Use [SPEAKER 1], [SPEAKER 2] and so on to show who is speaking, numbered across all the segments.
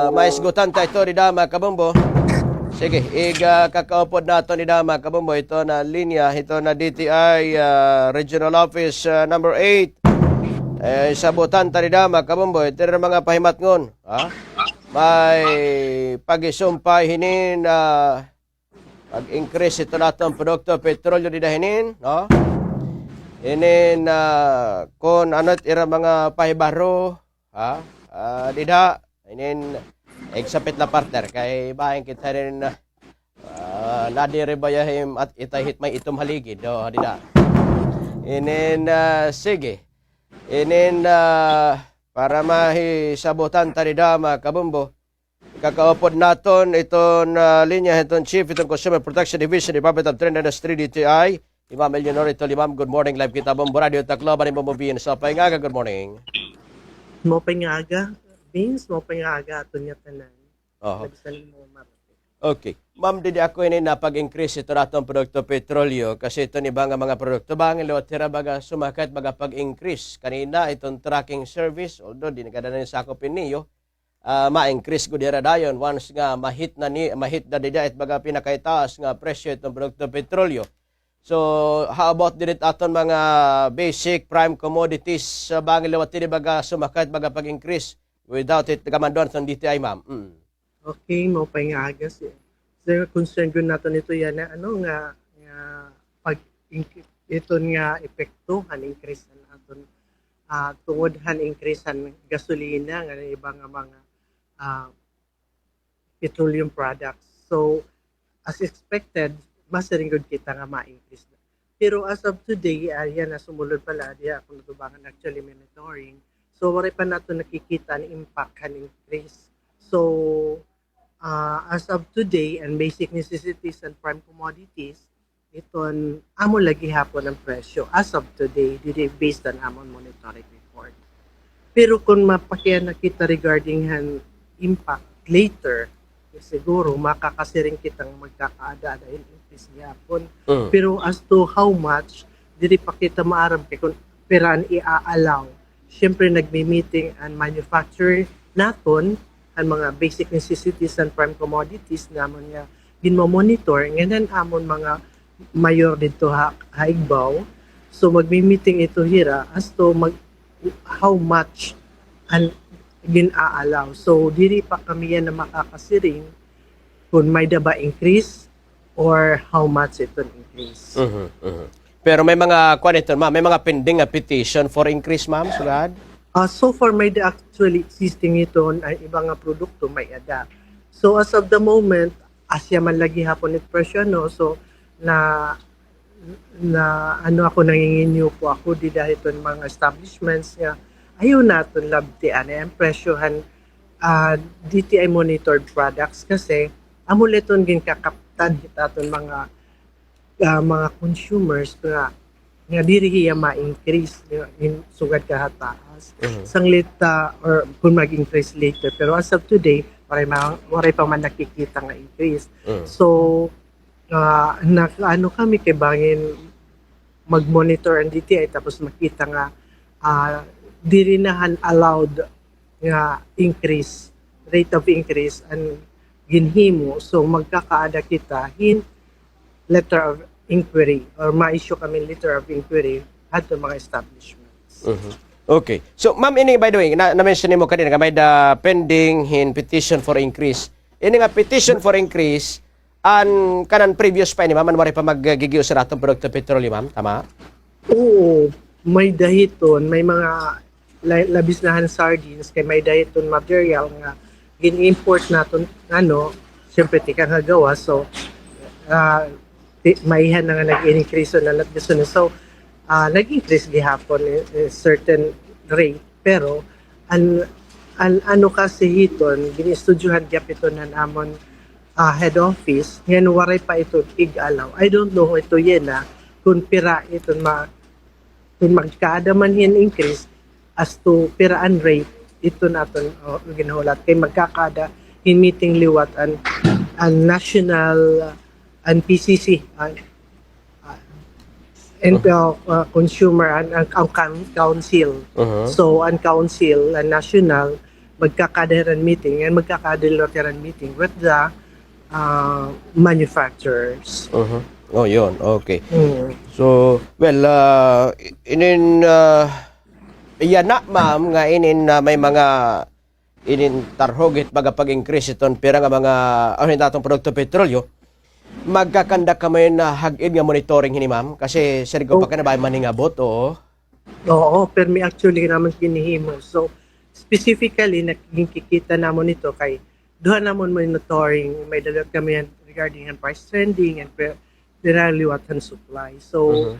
[SPEAKER 1] Maisgutan tayo ito ni Dama Kabumbo. Sige, kakaupod na ito ni Dama Kabumbo. Ito na linya, ito na DTI Regional Office number 8. Sabutan tayo ni Dama Kabumbo. Ito na mga pahimat ngon. May pag-isumpay hinin pag-increase ito na itong produkto petrolyo di dahinin. No? Hinin kung ano't ira mga pahibaro. Dida. Inin, eksapit na partner, kay bahin kita rin nadiribayahim at itahit may itom haligid. Do, dida. Inin, sige. Inin, para mahisabutan taridama, kabumbo. Kakaupod naton itong linya, itong Chief, itong Consumer Protection Division, Department of Trade Industry, DTI. Imam Eleanor, ito limam, good morning, live kita, Bombo Radio, Tacloban, Bombobian, sa Paingaga, good morning.
[SPEAKER 2] Mo Paingaga. Beans mo pangaga ato niya tanan.
[SPEAKER 1] Okay. Ma'am, didi ako ini napag-increase ito natong produkto petrolyo kasi ito ni mga produkto bang tira baga sumakat baga pag-increase. Kanina itong tracking service, although di nagada na sakopin niyo, ma-increase ko dira dayon once nga mahit na dida it baga pinakaitaas nga presyo itong produkto petrolyo. So, how about dito aton mga basic prime commodities sa bang tira baga sumakat baga pag-increase? Without it, kamandon sa DTI, ma'am.
[SPEAKER 2] Okay, mo pa nga agas. So, concern ko nato nito yan na pag ito nga epekto, han-increase na aton tungod han-increase han gasolina, nga iba nga mga petroleum products. So, as expected, mas rin good kita nga ma-increase na. Pero as of today, yan na sumulod pala, diya kung natubangan actually monitoring. So, wala pa nato nakikita ang impact kan increase. So, as of today, and basic necessities and prime commodities, iton amo lagi hapon ang presyo. As of today, based on amon monitoring report. Pero kung mapakyan nakita regarding han impact later, siguro makakasiring kitang magkakaada dahil increase hapon. Pero as to how much, dili pa kita maaram kay kung peraan i-allow. Siyempre, nagmi-meeting ang manufacturer naton, ang mga basic necessities and prime commodities naman nga ginmo-monitor, ngayon amon mga mayor dito haigbaw. So, magmi-meeting ito hira as to how much ang gin-aalaw. So, diri pa kami yan na makakasiring kung may daba increase or how much ito increase.
[SPEAKER 1] Pero may mga ma'am, may mga pending petition for increase, ma'am, sugad?
[SPEAKER 2] So far, may actually existing ito ang ibang nga produkto may adapt. So as of the moment, asya man lagi hapon it presyo, no? So na ano ako nanginginyo po ako di dahil itong mga establishments nga ayaw natin labtian ang presyohan DTI monitored products kasi amuleton gin kakaptan hitaton mga consumers nga diri hiya ma-increase in sugad kahataas sanglit or kung mag-increase later, pero as of today waray pa man nakikita nga increase. So ano kami kay bangin mag-monitor ang DTI tapos makita nga diri nahan allowed nga increase, rate of increase and ginhimo, so magkakaada kita letter of inquiry or ma-issue kami letter of inquiry at mga establishments.
[SPEAKER 1] Okay. So, ma'am, ini by the way, na-mention mo kanina nga may the pending petition for increase. Ini nga petition for increase an kanan previous pa ini, ma'am, wari pa maggigiyo sa ratong produkto petrolyo, ma'am, tama?
[SPEAKER 2] Oo, may dahiton, may mga labis na sardines kay may dahiton material nga gin-import naton syempre tika nga gawa, so maihan na nga nag-increase na gusto na. So, nag-increase gihapon certain rate. Pero, ano kasi hiton, gini-studyuhan gyap ito na namon head office, ngayon waray pa ito ig-alaw. I don't know ito yena, kung pira ito kung magkaada man yan increase, as to piraan rate, ito natin ginahulat. Kay magkakada, in meeting liwat ang national and PCC and consumer and ang council. So ang council national magkakadaran meeting and magkakadiloteran meeting with the manufacturers.
[SPEAKER 1] Oh, yun. Okay.
[SPEAKER 2] Mm.
[SPEAKER 1] So, well, inin, iya na, ma'am, nga inin may mga inin tarhogit baga pag-increase iton pera nga mga ano natong produkto petrolyo, magkakanda ka may na hagid nga monitoring hini, ma'am? Kasi sir ko pa ka na ba maningabot, oo?
[SPEAKER 2] Oo, pero may actually naman kinihimo. So, specifically, nakikita namon ito kay duha namon monitoring, may dalot kami regarding ang price trending and generally what and supply. So,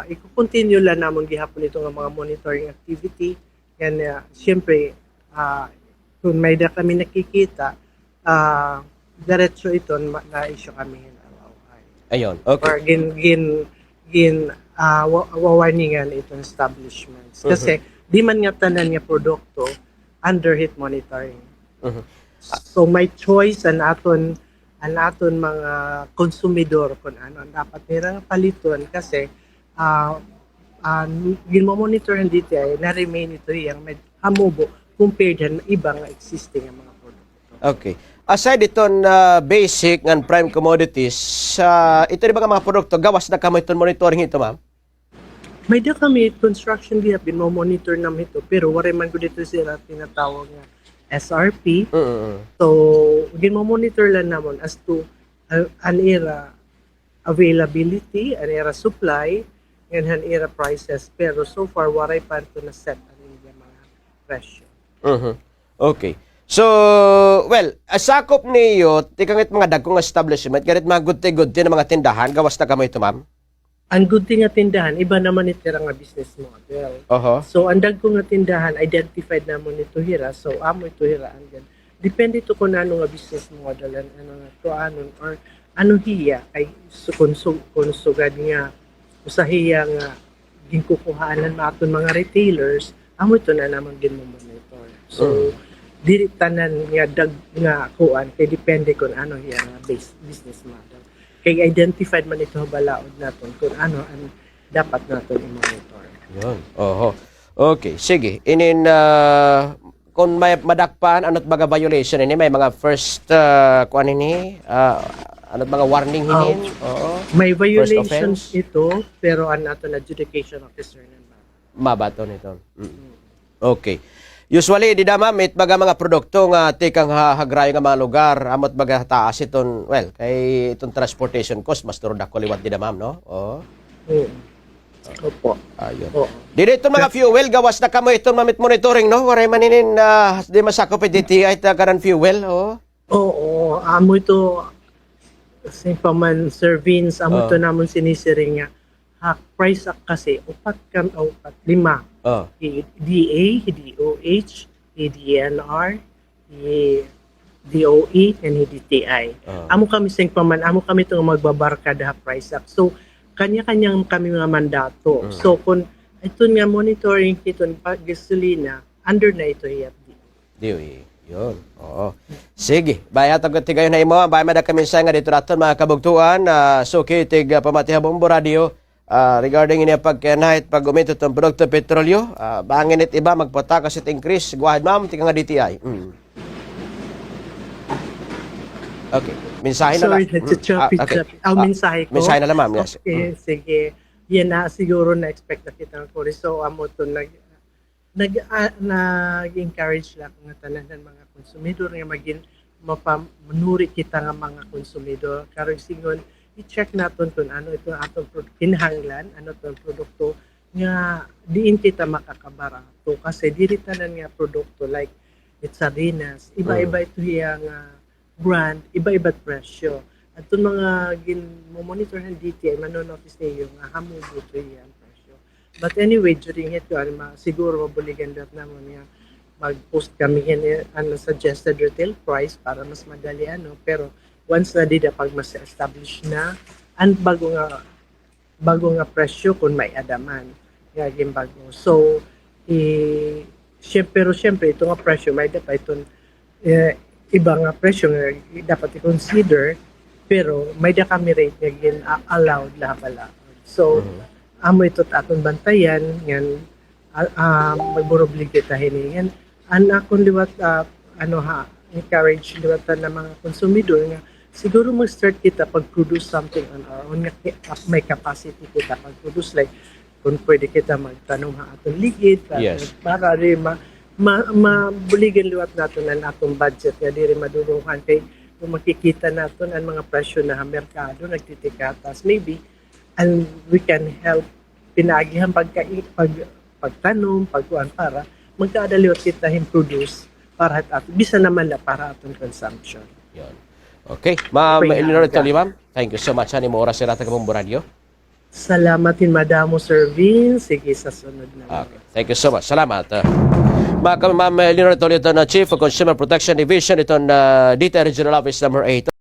[SPEAKER 2] iko-continue lang namon gihapon ito nga mga monitoring activity. And siyempre, kung may da kami nakikita, diretso ito na issue kami.
[SPEAKER 1] Ayun, okay.
[SPEAKER 2] Or warningan itong establishments. Kasi di man nga tanan nga produkto under heat monitoring. So may choice an aton mga konsumidor kung ano ang dapat nila paliton kasi ginmo-monitor ang DTI na remain ito yung hamubo compared sa ibang existing mga produkto.
[SPEAKER 1] Okay. Aside iton basic and prime commodities, ito rin mga produkto, gawas na kamo iton monitoring ito, ma'am?
[SPEAKER 2] May da kami construction gihapon mo monitor namin ito pero wala man gud dito sila tinatawag nga SRP. So ginmo-monitor lang namon as to an era availability, an era supply, and an era prices. Pero so far waray pa ito na set ang mga presyo.
[SPEAKER 1] Okay. So, well, sakop niyo, tikangit mga dagkong establishment, ganit mga good na mga tindahan, gawas na kamo ito, ma'am?
[SPEAKER 2] Ang good thing nga tindahan, iba naman ito nga business model. So, ang dagkong nga tindahan, identified naman ito hira. So, amo ito hira. Depende ito kung ano nga business model, ano nga to, or ano hiya, kay konsugad nga, usahiya nga, ginkukuhaanan maton mga retailers, amo ito na naman ginmumonitor. So, dili tanan nga dag nga kuan kay depende kung ano hiya nga business model. Kay identified man ito balaod naton kung ano ang dapat naton i-monitor.
[SPEAKER 1] Yun. Okay, sige. Inin kung may madakpan ano't baga violation ini may mga first kuan ini ano't mga warning hinin.
[SPEAKER 2] May violations ito pero ang naton adjudication officer na
[SPEAKER 1] mabato nito. Okay. Usually, di na ma'am, baga mga produkto nga tikang hagrayo nga mga lugar, amot baga taas iton, well, kay itong transportation cost, mas turo dako liwat di na ma'am, no?
[SPEAKER 2] Opo.
[SPEAKER 1] Ayun. Di itong mga fuel, gawas na kamo itong mamit monitoring, no? Waray maninin na di masakop DTI karan fuel,
[SPEAKER 2] Oo, amo ito, kasi pa man, Sir Vince, amo ito namon sinisiring nga, price kasi, upat 5. DA, DOH, DNR, DOE, and DTI. Amo kami sing paman, amo kami itong magbabarka da price up. So, kanya-kanyang kami mga mandato. So, kung ito nga monitoring itong gasolina, under na ito
[SPEAKER 1] DOE. Yun. Sige. Baya tagot tigayon na imo. Baya mada kami sa nga dito natin mga kabugtuan. So, kitig pamatihabong radio. Regarding ini pagkanahit pag umito itong produkto petrolyo, bangin it iba magpatakas it increase. Guahid ma'am, tika nga DTI. Okay. Mensahe na lang.
[SPEAKER 2] Mensahe ko.
[SPEAKER 1] Mensahe na lang ma'am. Yes.
[SPEAKER 2] Okay, sige. Yan na siguro na-expect na kita ng Cory. So, amo ito nag-encourage lang ng tanan ng mga konsumidor nga maging mapanuri kita ng mga konsumidor. Karon singon, i-check natin kung ano ito atong kinahanglan, ano itong produkto nga diin kita makakabarato kasi diri tanan nga produkto like it's Sarinas, iba-iba ito yung brand, iba-iba presyo. At itong mga monitor ng DTI, manonotice niyo nga hamubo ito yung presyo. But anyway, during ito, siguro mabuligan dat naman nga mag-post kami suggested retail price para mas madali pero once na dida pag mas establish na ang bago nga presyo kung may adaman gaging bago. So syempre ito nga presyo may dapat itong iba nga presyo nga dapat i-consider pero may da kami rate nga gin allowed lahat. So amo ito atong bantayan yan magburoblig kita hiningan Ang akong liwat, encourage liwatan ng mga konsumidor nga siguro mag-start kita pag-produce something on our own, nga may capacity kita pag-produce, like kung pwede kita magtanong ha atong ligid
[SPEAKER 1] Yes.
[SPEAKER 2] para rin mabuligan liwat natin ang atong budget nga di rin madulungan kay kung makikita natin ang mga presyo na merkado nagtitikatas maybe, and we can help pinagihan pagtanom, pagkuhan para magkadaliwat kita produce para ato bisa naman na para atong consumption.
[SPEAKER 1] Yun. Okay. Ma'am
[SPEAKER 2] Okay,
[SPEAKER 1] Eleanor
[SPEAKER 2] yeah.
[SPEAKER 1] Tolio, ma'am. Thank you so much. Ano mo oras sa Rata Kabong Radio?
[SPEAKER 2] Salamatin Madamo Sir Vince. Sige sa sunod na.
[SPEAKER 1] Okay. Thank you so much. Salamat. Ma'am Eleanor Tolio, Chief of Consumer Protection Division, itong DTI Regional Office number 8.